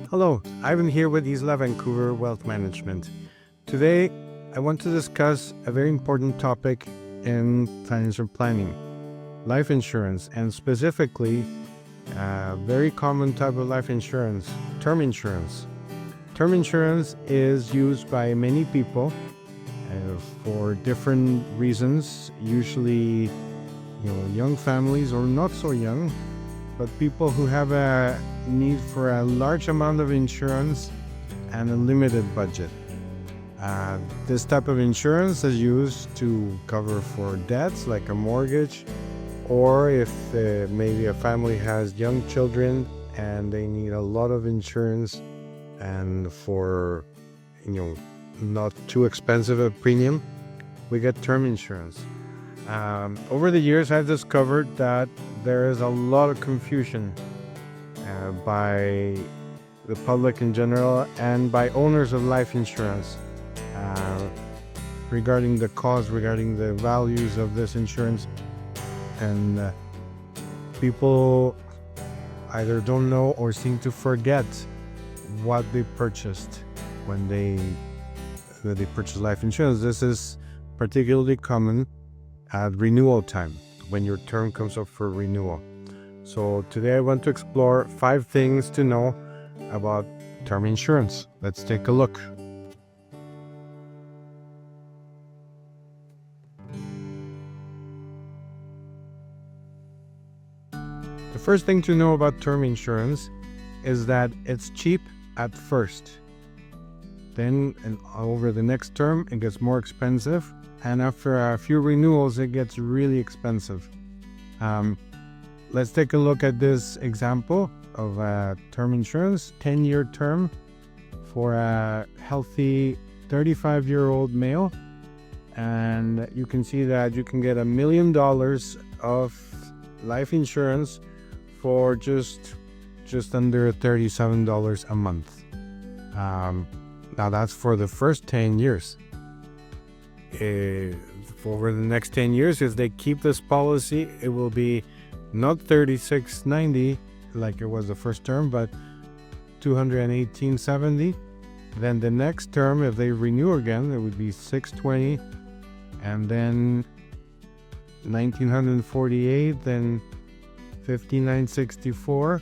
Hello, Ivan here with Isla Vancouver Wealth Management. Today, I want to discuss a very important topic in financial planning, life insurance, and specifically a very common type of life insurance, term insurance. Term insurance is used by many people for different reasons, usually young families or not so young, but people who have a need for a large amount of insurance and a limited budget. This type of insurance is used to cover for debts like a mortgage, or if maybe a family has young children and they need a lot of insurance and for not too expensive a premium, we get term insurance. Over the years, I've discovered that there is a lot of confusion by the public in general and by owners of life insurance regarding the cost, regarding the values of this insurance. And people either don't know or seem to forget what they purchased when they purchase life insurance. This is particularly common at renewal time, when your term comes up for renewal. So today I want to explore 5 things to know about term insurance. Let's take a look. The first thing to know about term insurance is that it's cheap at first. Then over the next term, it gets more expensive. And after a few renewals, it gets really expensive. Let's take a look at this example of a term insurance, 10-year term for a healthy 35-year-old male. And you can see that you can get $1 million of life insurance for just under $37 a month. Now that's for the first 10 years. Over the next 10 years, if they keep this policy, it will be not $36.90 like it was the first term, but $218.70. Then the next term, if they renew again, it would be $620, and then $1,948, then $59.64,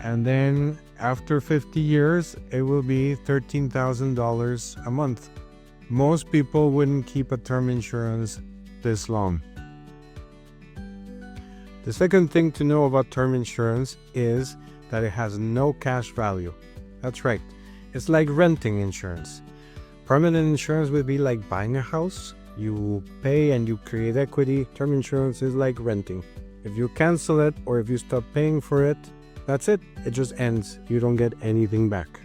and then after 50 years, it will be $13,000 a month. Most people wouldn't keep a term insurance this long. The second thing to know about term insurance is that it has no cash value. That's right. It's like renting insurance. Permanent insurance would be like buying a house. You pay and you create equity. Term insurance is like renting. If you cancel it or if you stop paying for it, that's it. It just ends. You don't get anything back.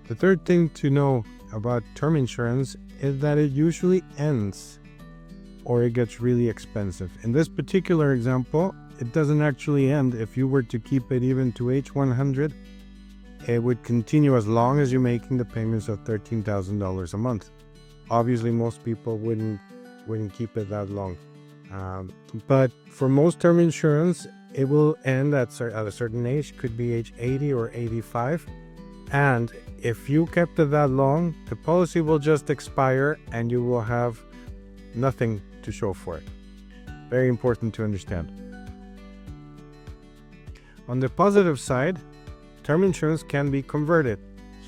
The third thing to know about term insurance is that it usually ends or it gets really expensive. In this particular example, it doesn't actually end. If you were to keep it even to age 100, it would continue as long as you're making the payments of $13,000 a month. Obviously, most people wouldn't keep it that long. But for most term insurance, it will end at a certain age, could be age 80 or 85. And if you kept it that long, the policy will just expire and you will have nothing to show for it. Very important to understand. On the positive side, term insurance can be converted.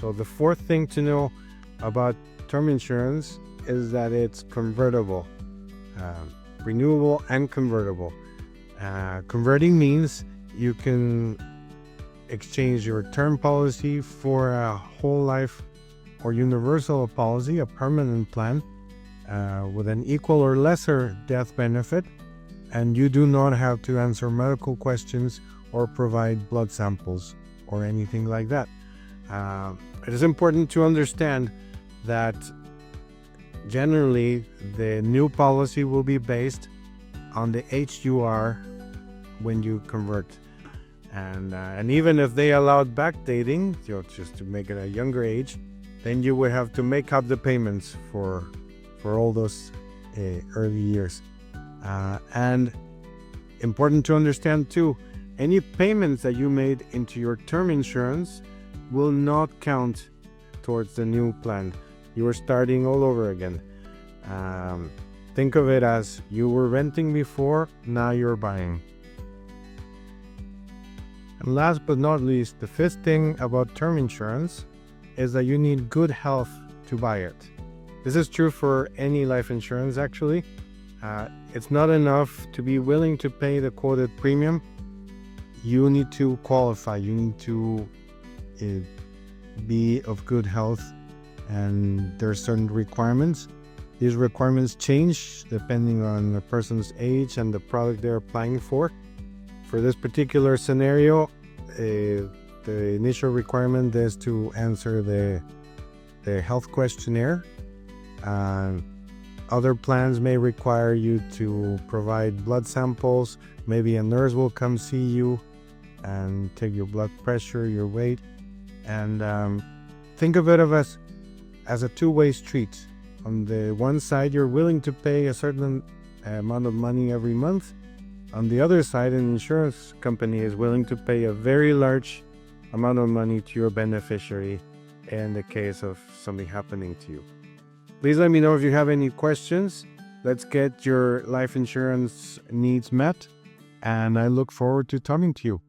So the fourth thing to know about term insurance is that it's convertible, renewable and convertible. Converting means you can exchange your term policy for a whole life or universal policy, a permanent plan with an equal or lesser death benefit, and you do not have to answer medical questions or provide blood samples or anything like that. It is important to understand that generally the new policy will be based on the age you are when you convert. And even if they allowed backdating, just to make it a younger age, then you would have to make up the payments for all those early years. And important to understand too Any payments that you made into your term insurance will not count towards the new plan. You are starting all over again. Think of it as you were renting before, now you're buying. And last but not least, the fifth thing about term insurance is that you need good health to buy it. This is true for any life insurance, actually. It's not enough to be willing to pay the quoted premium. You need to qualify. You need to be of good health, and there are certain requirements. These requirements change depending on the person's age and the product they're applying for. For this particular scenario, the initial requirement is to answer the health questionnaire. Other plans may require you to provide blood samples. Maybe a nurse will come see you and take your blood pressure, your weight. And think of it as a two-way street. On the one side, you're willing to pay a certain amount of money every month. On the other side, an insurance company is willing to pay a very large amount of money to your beneficiary in the case of something happening to you. Please let me know if you have any questions. Let's get your life insurance needs met, and I look forward to talking to you.